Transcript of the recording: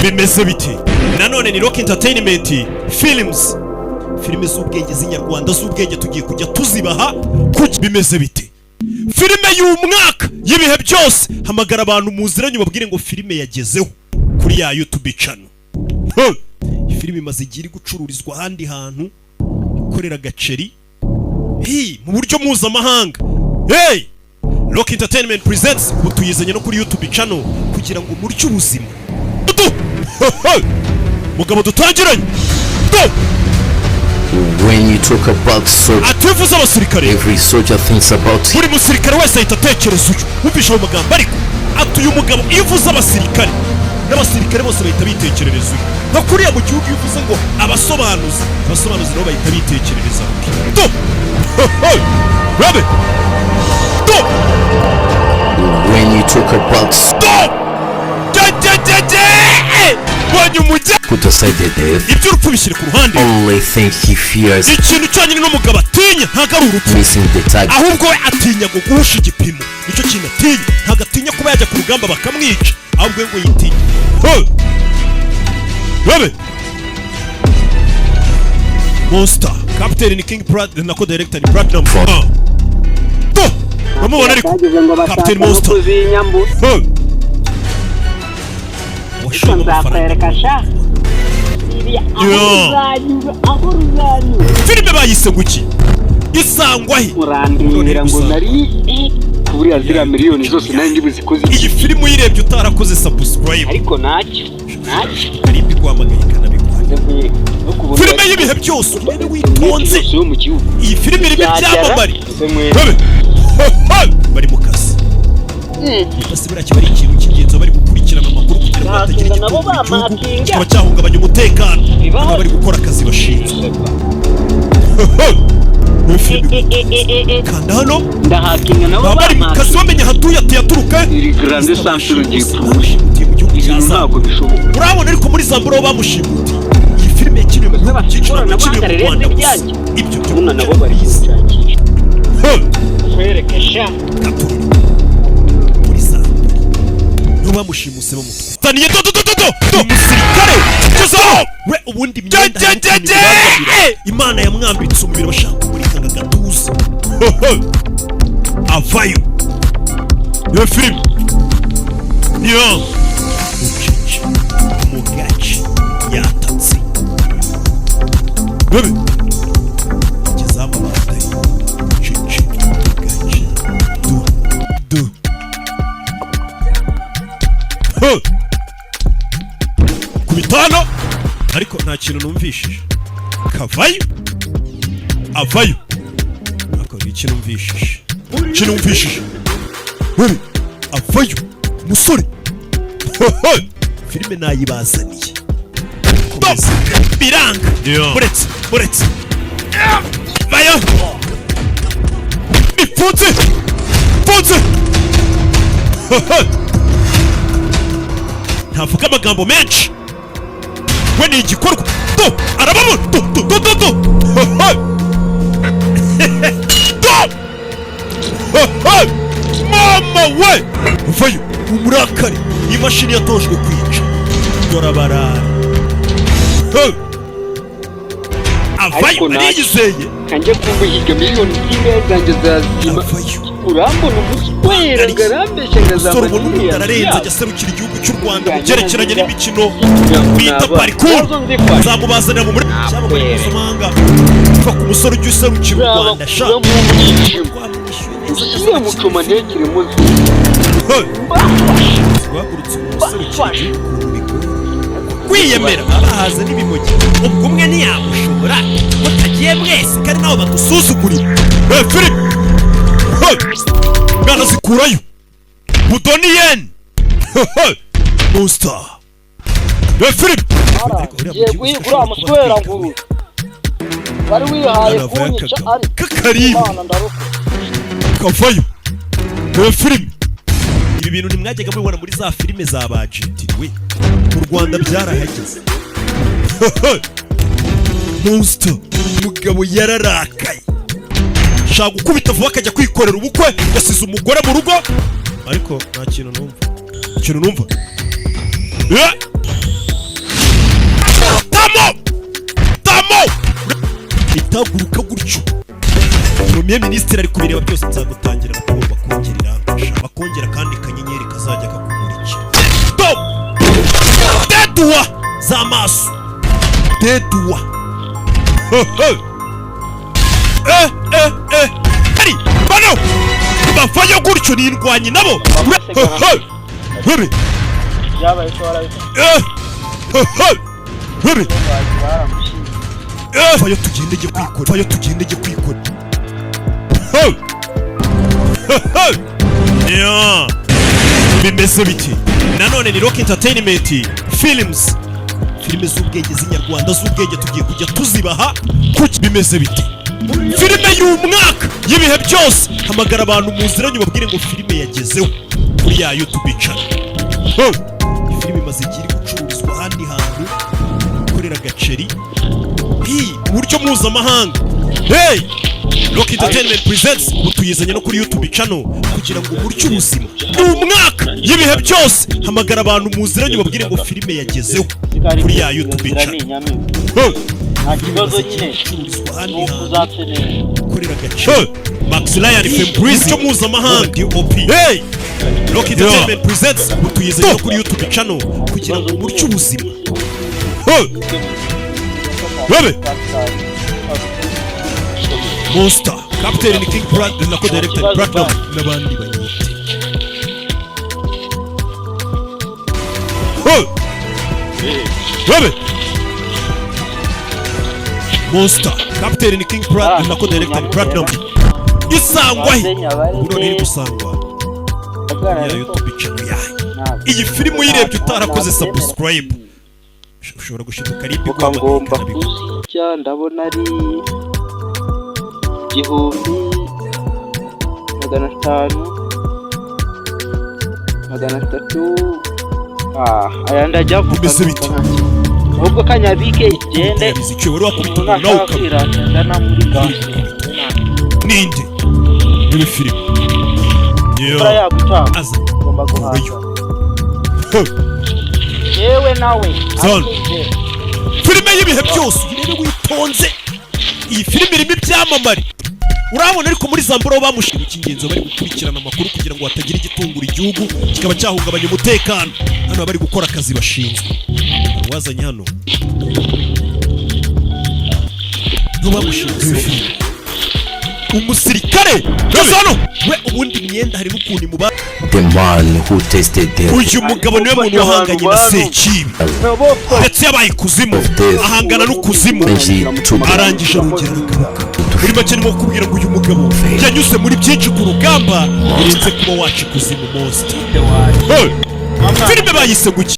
bimeze biti nanone ni Rock Entertainment Films, filime z'ubwenge z'inyarwanda z'ubwenge tugiye kujya tuzibaha bimeze biti filime y'umwaka y'ibihe byose. Hamagara abantu muziranye ubabwire ngo filime yagezeho kuri ya YouTube channel. Filime imaze igihe iri gucururizwa ahandi hantu ikorera gaceri mu buryo mpuzamahanga. Rock Entertainment presents ubu tuyizanye no kuri YouTube channel kugira ngo murye ubuzima. Mugabo dutangiranye. When you talk about soldier, every soldier thinks about buri musirikare wese ahita atekereza uyu wumvisha mu magambo ariko atuye umugabo iyo uvuze abasirikare n'abasirikare bose bahita bitekerereza uyu nko kuriya mu gihugu iyo uvuze ngo abasobanuzi nabo bahita bitekerereza Rabe when you talk about put aside the death, only thing he fears ikintu cyonyine n'umugabo atinya ntago ari urupfu, missing the target. ahubwo we atinya ngo guhusha igipimo, nicyo kintu atinya. Ntago atinya kuba yajya ku rugamba bakamwica, ahubwo ngo yitinya. Rabe Monster Captain ni King Pratt nako director ni Platinum. Bamubona ariko Captain Monster filime bayise nguki isangwahe urandira ngo nari kuri azira miliyoni zose nari ndibuzikoze. iyi filime uyirebye utarakoze subscribe ariko nacyo ari bigwamagaye kanabikwanze filime y'ibihe byose urebe witonze. iyi filime irimo ibyamamare bari mu kazi basibira kiba ari ikintu cy'ingenzi bari gukurikirana amakuru kugira ngo batagira igihugu kikaba cyahungabanya umutekano bari gukora akazi bashinzwe. Kanda hano ndahakinga nabo bari mu kazi bamenya hatuye yaturuka iri grande centre gipfuye ntabwo bishoboka. urabona ariko muri Zamburo bamushimutiye iyi filime yakiriwe mu gihugu cy'Icyongereza n'abakiriwe mu Rwanda ibyo byo nabo bari gushakisha kwerekesha bamushimuse bamutwa taniye umusirikare kuzaho we ubundi myenda Imana yamwambitse umubiri bashaka muri kanga gatuza avayo yo film niyo ucici mugaci yatatse bebe kizama bataye ucici mugaci du kubitano ariko nta kintu numvishije. Kavayo avayo ako iki numvishije wewe avayo musore filime nayibazaniye biranga buretse vayo ifunze ntavuga amagambo menshi we ni igikorwa arababona mama we vayo umurakari imashini yatojwe kwica dora barara avayo ariyizeye kanje kumbuhiga miliyoni z'imwe zanjye zazima urambona umuswera ngarambeshe ngazamana n'umuntu ararenze ajya serukira igihugu cy'u Rwanda mu byerekeranye n'imikino bita parkour. Zamubazanira mu muri mpuzamahanga kuva ku musore ujya userukira u Rwanda ushyire mucoma ntekere muzi guhagurutsa umusore kwiyemera abahaza n'ibimogi ubwo umwe ntiyamushobora mutagiye mwese kandi nabo badusuzugurira. Philip ngana zikurayo budoniyeni Monster Philip yeguye kuri amuswera nguru bari wihaye kunyica ari kakaribu kavayo Philip. Ibi bintu nimwajyaga mubibona muri za filime za bajitiriwe mu Rwanda byarahageze. Monster umugabo yararakaye shaka gukubita vuba akajya kwikorera ubukwe yasize umugore mu rugo ariko nta kintu numva tamo itaguruka gutyo Premier Ministre ari kubireba byose nzagutangira no kuba bakongerera bakongera kandi kanyenyeri kazajya kakumurikira stop dedua zamaso dedua ari bano bafanya gutyo nindwanye nabo bebe yabaye ko warabize bebe fayo tugende kwikora yeah bimeze biti nanone ni Rock Entertainment Films filime z'ubwenge z'inyarwanda z'ubwenge tugiye kujya tuzibaha kuki bimeze biti filime y'umwaka y'ibihe byose hamagara abantu muziranye babwire ngo filime yagezeho kuri ya YouTube channel filime imaze igihe gucururizwa ahandi hantu ikorera gaceri buryo mpuzamahanga hey Rock Entertainment presents utuyizanye no kuri YouTube channel kugira ngo buryo ubuzima umwaka y'ibihe byose hamagara abantu muziranye babwire ngo filime yagezeho kuri ya YouTube channel nta kibazo nyine uzatsenera korera gace Max Lion Fembriz cyo mpuzamahanga DOP hey Rock Entertainment presents utuyizanye no kuri YouTube channel kugira ngo buryo ubuzima bebe Monster Captain ni King Brand na co-director Platinum n'abandi banyite bebe Monster Captain ni King Brand na co-director Platinum isangwa buro ni gusangwa ya YouTube channel yayo iyi filime uyirebye utarakoze subscribe ushobora gushiduka ari bigomba kuzijya ndabona ari 1500 aya ndajyavuga ubwo kanyabike igende wari wakubita nawe ukabiranda na muri gasi ninde ni filime aza ngomba guhaza yewe nawe filime y'ibihe byose urebe witonze iyi filime irimo ibyamamare urabona ariko muri Zamburo bamushinga ikingenzo bari gukurikirana amakuru kugira ngo hatagira igitungura igihugu kikaba cyahungabanya umutekano hano bari gukora akazi bashinzwe wazanye hano bamushinze umusirikare hano we ubundi imyenda hari n'ukuntu muba the man who tasted death uyu mugabo niwe muntu wahanganye na Sekibi ndetse yabaye ikuzimu ahangana n'ukuzimu arangije arongera agaruka muri make nimo kubwira ngo uyu mugabo yanyuze muri byinshi ku rugamba birenze kuba waca ikuzimu Monster filime bayise guki